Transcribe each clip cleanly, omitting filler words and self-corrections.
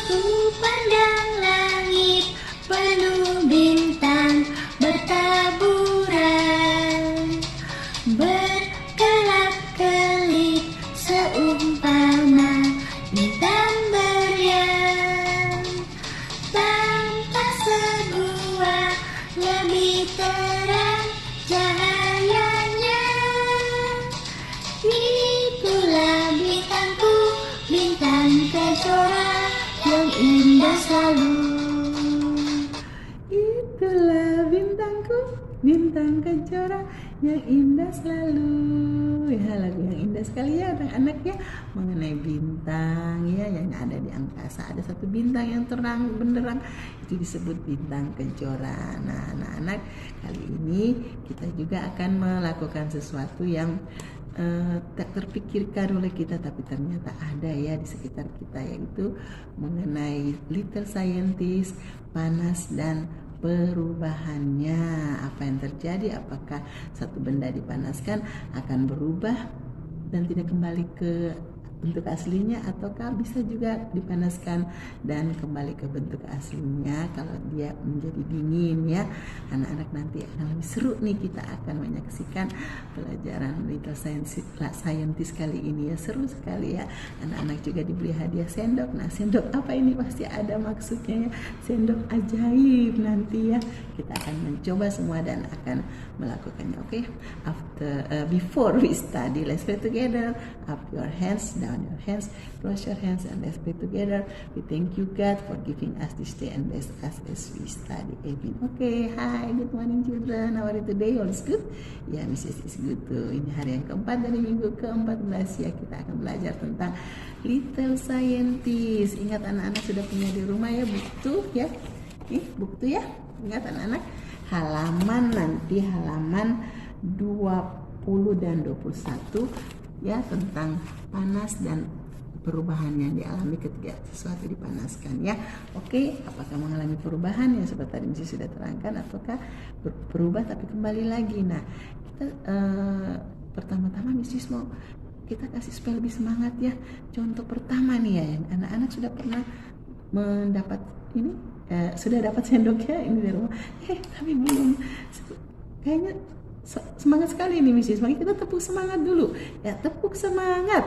Ku pandang langit penuh bintang bertaburan, berkelap-kelip seumpama bintang berian. Tampak sebuah lebih terang cahayanya. Itulah bintangku, bintang kejora yang indah selalu. Itulah bintangku, bintang kejora yang indah selalu. Ya, lagu yang indah sekali ya anak-anak ya, mengenai bintang ya yang ada di angkasa. Ada satu bintang yang terang benderang, itu disebut bintang kejora. Nah, anak-anak, kali ini kita juga akan melakukan sesuatu yang tak terpikirkan oleh kita, tapi ternyata ada ya di sekitar kita, yaitu mengenai Little Scientist, panas dan perubahannya. Apa yang terjadi? Apakah satu benda dipanaskan akan berubah dan tidak kembali ke bentuk aslinya, ataukah bisa juga dipanaskan dan kembali ke bentuk aslinya kalau dia menjadi dingin ya. Anak-anak, nanti akan lebih seru nih, kita akan menyaksikan pelajaran Little Scientist kali ini ya, seru sekali ya. Anak-anak juga diberi hadiah sendok. Nah, sendok apa ini? Pasti ada maksudnya ya, sendok ajaib nanti ya. Kita akan mencoba semua dan akan melakukannya. Oke, before we study, let's pray together. Up your hands, down your hands, close your hands, and let's pray together. We thank you God for giving us this day and bless us as we study. Amen. Okay, hi, good morning children. How are you today? All is good? Ya, Mrs. is good too. Ini hari yang keempat dari minggu ke-14 ya. Kita akan belajar tentang Little Scientist. Ingat anak-anak sudah punya di rumah ya buku ya. Buku ya. Ingat anak-anak, halaman 20 dan 21 ya, tentang panas dan perubahan yang dialami ketika sesuatu dipanaskan ya. Oke, apakah mengalami perubahan yang seperti tadi Misi sudah terangkan, ataukah berubah tapi kembali lagi? Nah, kita pertama-tama Misi mau kita kasih supaya lebih semangat ya. Contoh pertama nih ya, yang anak-anak sudah pernah mendapat ini, sudah dapat sendoknya ini dari rumah, tapi belum, kayaknya semangat sekali nih Misi. Makanya kita tepuk semangat dulu ya, tepuk semangat,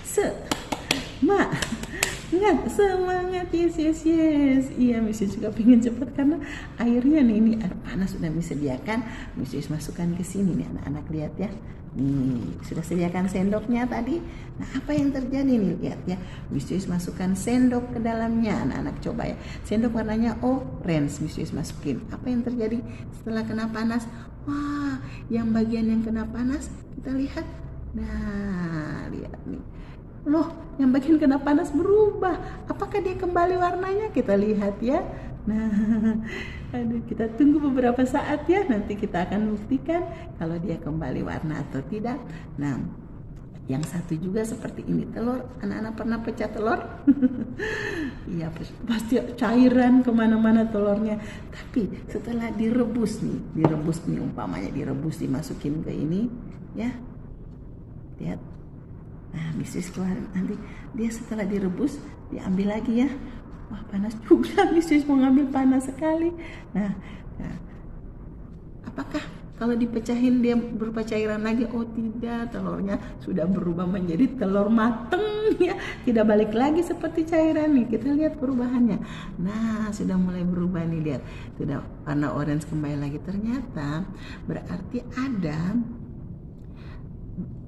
semangat, yes. Iya, Misi juga pengen cepat karena airnya nih, ini air panas sudah disediakan. Misi masukkan ke sini nih, anak-anak lihat ya. Nih, sudah sediakan sendoknya tadi. Nah, apa yang terjadi nih? Lihat ya. Misi masukkan sendok ke dalamnya. Anak-anak coba ya. Sendok warnanya orange, Misi masukin. Apa yang terjadi setelah kena panas? Wah, yang bagian yang kena panas kita lihat. Nah, lihat nih. Loh, yang bagian kena panas berubah. Apakah dia kembali warnanya? Kita lihat ya. Nah, kita tunggu beberapa saat ya. Nanti kita akan buktikan kalau dia kembali warna atau tidak. Nah, yang satu juga seperti ini, telur. Anak-anak pernah pecah telur? Iya, pasti cairan kemana-mana telurnya. Tapi setelah direbus nih, umpamanya direbus, dimasukin ke ini ya. Lihat. Nah, Mrs. keluar nanti dia setelah direbus diambil lagi ya. Wah, panas juga, Mrs. mau ngambil, panas sekali. Nah, apakah kalau dipecahin dia berupa cairan lagi? Oh tidak, telurnya sudah berubah menjadi telur mateng ya, tidak balik lagi seperti cairan nih. Kita lihat perubahannya. Nah, sudah mulai berubah nih, lihat, sudah warna orange kembali lagi. Ternyata berarti ada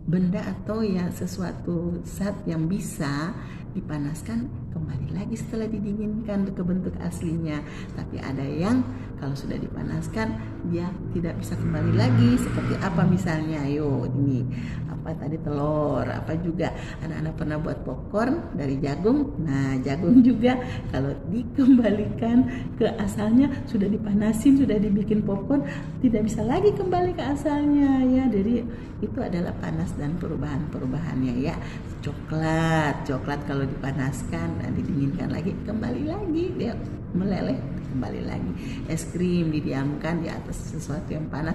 benda atau ya sesuatu zat yang bisa dipanaskan kembali lagi setelah didinginkan ke bentuk aslinya. Tapi ada yang kalau sudah dipanaskan dia tidak bisa kembali lagi. Seperti apa misalnya? Ayo, ini apa tadi, telur. Apa juga anak-anak pernah buat popcorn dari jagung. Nah, jagung juga kalau dikembalikan ke asalnya, sudah dipanasin, sudah dibikin popcorn, tidak bisa lagi kembali ke asalnya ya. Jadi itu adalah panas dan perubahan-perubahannya ya. Coklat kalau dipanaskan dan didinginkan lagi kembali lagi dia meleleh, kembali lagi. Es krim didiamkan di atas sesuatu yang panas,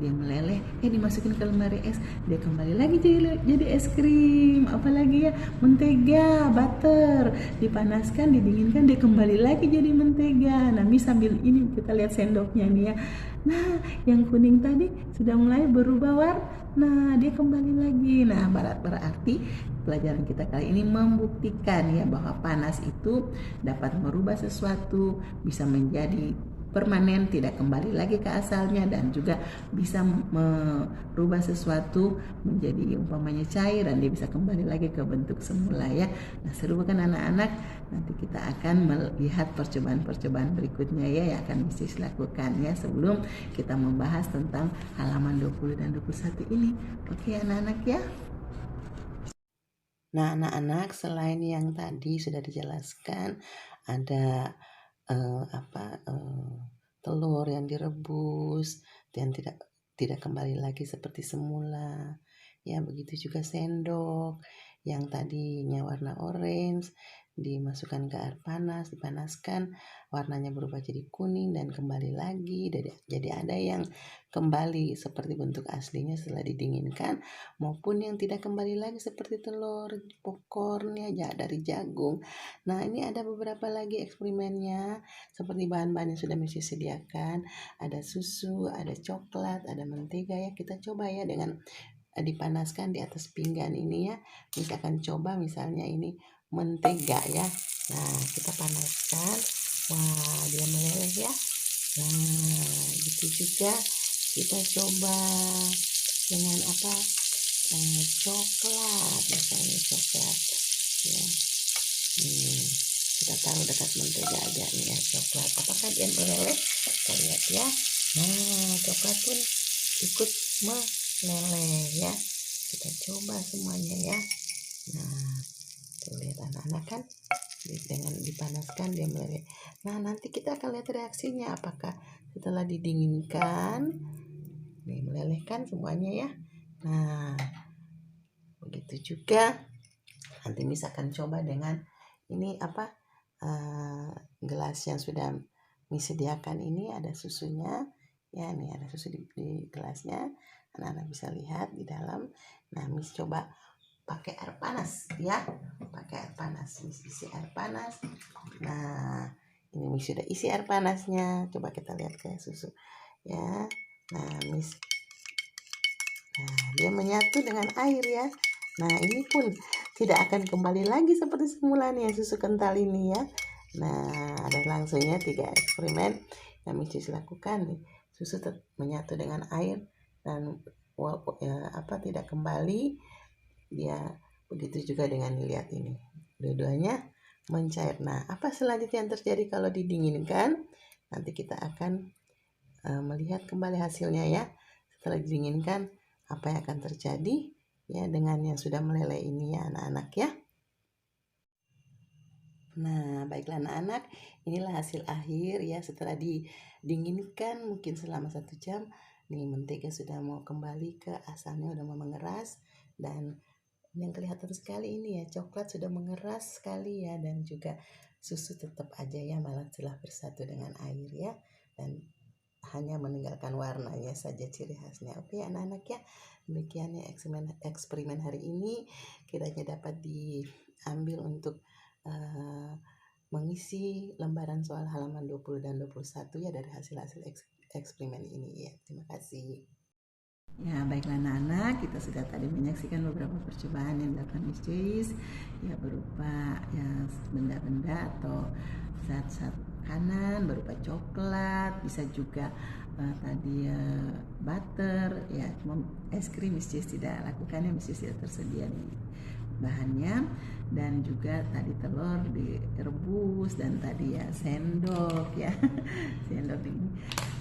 dia meleleh, dimasukin ke lemari es, dia kembali lagi jadi es krim. Apalagi ya, mentega, butter, dipanaskan, didinginkan, dia kembali lagi jadi mentega. Nah, sambil ini kita lihat sendoknya nih ya. Nah, yang kuning tadi sudah mulai berubah warna. Nah, dia kembali lagi. Nah, berarti pelajaran kita kali ini membuktikan ya bahwa panas itu dapat merubah sesuatu, bisa menjadi permanen, tidak kembali lagi ke asalnya, dan juga bisa merubah sesuatu menjadi umpamanya cair dan dia bisa kembali lagi ke bentuk semula ya. Nah, seru kan anak-anak? Nanti kita akan melihat percobaan-percobaan berikutnya ya yang akan Miss lakukan ya sebelum kita membahas tentang halaman 20 dan 21 ini. Oke anak-anak ya. Nah, anak-anak, selain yang tadi sudah dijelaskan, ada telur yang direbus dan tidak kembali lagi seperti semula. Ya, begitu juga sendok yang tadinya warna orange dimasukkan ke air panas, dipanaskan, warnanya berubah jadi kuning dan kembali lagi. Jadi ada yang kembali seperti bentuk aslinya setelah didinginkan, maupun yang tidak kembali lagi seperti telur, popcorn ya dari jagung. Nah, ini ada beberapa lagi eksperimennya seperti bahan-bahan yang sudah Miss sediakan. Ada susu, ada coklat, ada mentega ya. Kita coba ya dengan dipanaskan di atas pinggan ini ya. Misalkan coba misalnya ini mentega ya. Nah, kita panaskan. Wah, dia meleleh ya. Nah, gitu juga kita coba dengan coklat, misalnya coklat ya. Kita taruh dekat mentega aja nih ya coklat. Apakah dia meleleh? Kita lihat ya. Nah, coklat pun ikut meleleh ya. Kita coba semuanya ya. Nah, tuh lihat anak-anak kan, dengan dipanaskan dia meleleh. Nah, nanti kita akan lihat reaksinya apakah setelah didinginkan nih melelehkan semuanya ya. Nah, begitu juga nanti misalkan coba dengan ini gelas yang sudah Miss sediakan ini, ada susunya ya. Nih ada susu di gelasnya, anak-anak bisa lihat di dalam. Nah, Miss coba pakai air panas ya, pakai air panas. Miss isi air panas. Nah, ini Miss sudah isi air panasnya. Coba kita lihat ke susu ya. Nah, Miss, dia menyatu dengan air ya. Nah, ini pun tidak akan kembali lagi seperti semula nih susu kental ini ya. Nah, ada langsungnya 3 eksperimen yang Miss lakukan nih. Susu menyatu dengan air dan tidak kembali. Dia begitu juga dengan lihat ini. Dua-duanya mencair. Nah, apa selanjutnya yang terjadi kalau didinginkan? Nanti kita akan melihat kembali hasilnya ya. Setelah didinginkan, apa yang akan terjadi ya dengan yang sudah meleleh ini ya anak-anak ya. Nah, baiklah anak-anak, inilah hasil akhir ya setelah didinginkan mungkin selama 1 jam. Nih mentega sudah mau kembali ke asalnya, udah mau mengeras, dan yang kelihatan sekali ini ya coklat sudah mengeras sekali ya, dan juga susu tetap aja ya malah telah bersatu dengan air ya, dan hanya meninggalkan warnanya saja ciri khasnya. Oke anak-anak ya, demikian ya eksperimen hari ini, kiranya dapat diambil untuk mengisi lembaran soal halaman 20 dan 21 ya dari hasil-hasil eksperimen ini ya. Terima kasih. Ya, baiklah anak-anak, kita sudah tadi menyaksikan beberapa percobaan yang dilakukan Miss Joyce ya, berupa ya benda-benda atau zat-zat makanan berupa coklat, bisa juga tadi butter ya. Es krim Miss Joyce tidak lakukan ya, Miss Joyce tidak tersedia di bahannya, dan juga tadi telur direbus, dan tadi ya sendok ya sendok ini.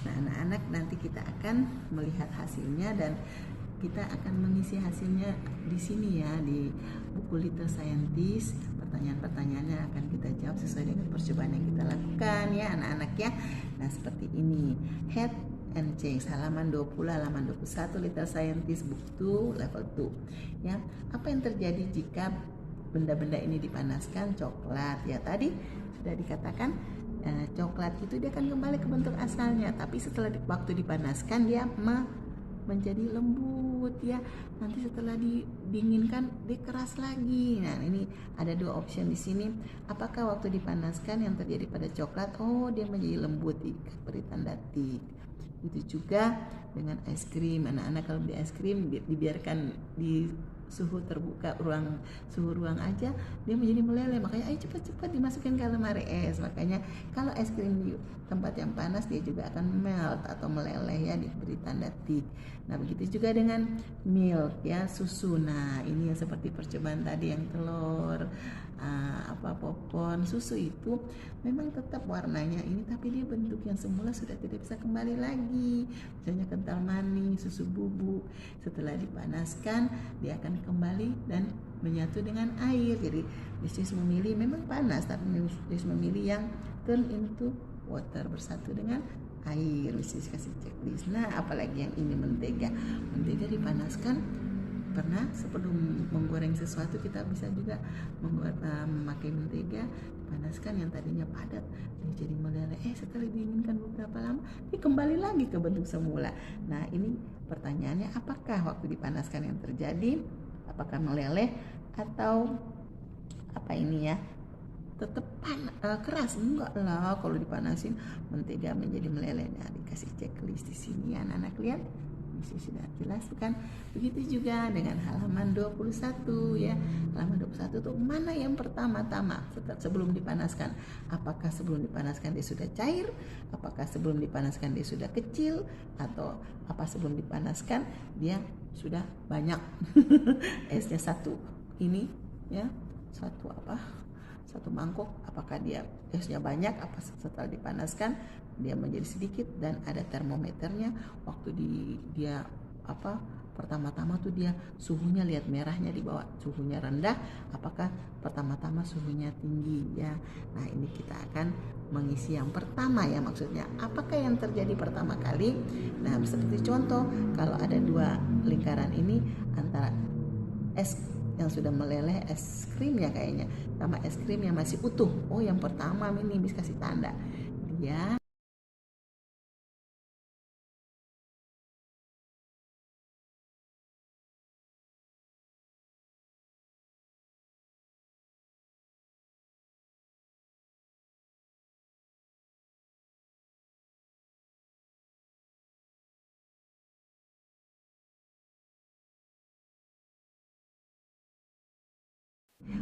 Nah anak-anak, nanti kita akan melihat hasilnya dan kita akan mengisi hasilnya di sini ya, di buku Little Scientist. Pertanyaan-pertanyaannya akan kita jawab sesuai dengan percobaan yang kita lakukan ya anak-anak ya. Nah seperti ini, head and change halaman 20, halaman 21 Little Scientist book 2 level 2 ya. Apa yang terjadi jika benda-benda ini dipanaskan? Coklat ya, tadi sudah dikatakan coklat itu dia akan kembali ke bentuk asalnya, tapi setelah waktu dipanaskan dia menjadi lembut ya. Nanti setelah didinginkan dia keras lagi. Nah, ini ada dua option di sini. Apakah waktu dipanaskan yang terjadi pada coklat? Oh, dia menjadi lembut, beri tanda tik. Itu juga dengan es krim. Anak-anak kalau beli es krim dibiarkan di suhu terbuka, suhu ruang aja, dia menjadi meleleh. Makanya ayo cepat-cepat dimasukin ke lemari es. Makanya kalau es krim di tempat yang panas dia juga akan melt atau meleleh ya, diberi tanda tik. Nah, begitu juga dengan milk ya, susu. Nah, ini yang seperti percobaan tadi yang telur, popcorn, susu itu memang tetap warnanya ini, tapi dia bentuk yang semula sudah tidak bisa kembali lagi. Misalnya kental manis, susu bubuk, setelah dipanaskan dia akan kembali dan menyatu dengan air. Jadi Mrs. memilih memang panas, tapi Mrs. memilih yang turn into water, bersatu dengan air. Mrs. kasih checklist. Nah, apalagi yang ini mentega dipanaskan. Pernah sebelum menggoreng sesuatu kita bisa juga memakai mentega dipanaskan yang tadinya padat menjadi meleleh. Setelah diinginkan beberapa lama dia kembali lagi ke bentuk semula. Nah, ini pertanyaannya, apakah waktu dipanaskan yang terjadi? Apakah meleleh atau apa ini ya? Tetap keras? Enggak lah, kalau dipanasin mentega menjadi meleleh. Nah, dikasih checklist di sini ya, anak-anak lihat. Sudah jelaskan. Begitu juga dengan halaman 21 ya. Halaman 21 itu mana yang pertama-tama sebelum dipanaskan? Apakah sebelum dipanaskan dia sudah cair? Apakah sebelum dipanaskan dia sudah kecil? Atau apa sebelum dipanaskan dia sudah banyak? Esnya satu ini ya, satu mangkok, apakah dia esnya banyak? Apa setelah dipanaskan dia menjadi sedikit? Dan ada termometernya. Waktu dia pertama-tama tuh dia suhunya, lihat merahnya di bawah, suhunya rendah. Apakah pertama-tama suhunya tinggi ya? Nah, ini kita akan mengisi yang pertama ya, maksudnya apakah yang terjadi pertama kali. Nah, seperti contoh, kalau ada dua lingkaran ini antara es yang sudah meleleh, es krim ya kayaknya, sama es krim yang masih utuh. Oh, yang pertama ini bisa kasih tanda dia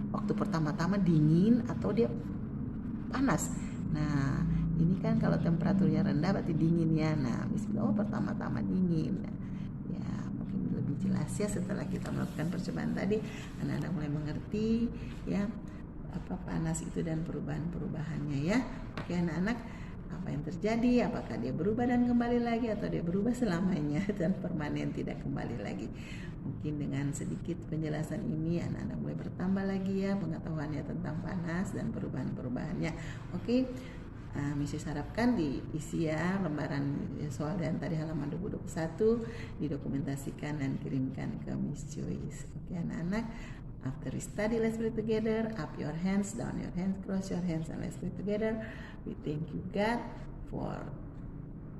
waktu pertama-tama dingin atau dia panas. Nah, ini kan kalau temperaturnya rendah berarti dingin ya. Nah, oh pertama-tama dingin. Ya, mungkin lebih jelas ya setelah kita melakukan percobaan tadi, anak-anak mulai mengerti ya apa panas itu dan perubahan-perubahannya ya. Oke anak-anak, apa yang terjadi? Apakah dia berubah dan kembali lagi, atau dia berubah selamanya dan permanen tidak kembali lagi? Mungkin dengan sedikit penjelasan ini anak-anak mulai bertambah lagi ya pengetahuannya tentang panas dan perubahan-perubahannya. Oke, Mrs. harapkan diisi ya lembaran soal dan tadi halaman 21, didokumentasikan dan kirimkan ke Miss Joyce. Oke anak-anak, after we study, let's pray together. Up your hands, down your hands, cross your hands, and let's pray together. We thank you God for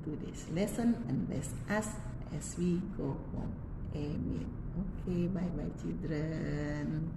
today's lesson, and bless us as we go home. Amen. Okay, bye-bye children.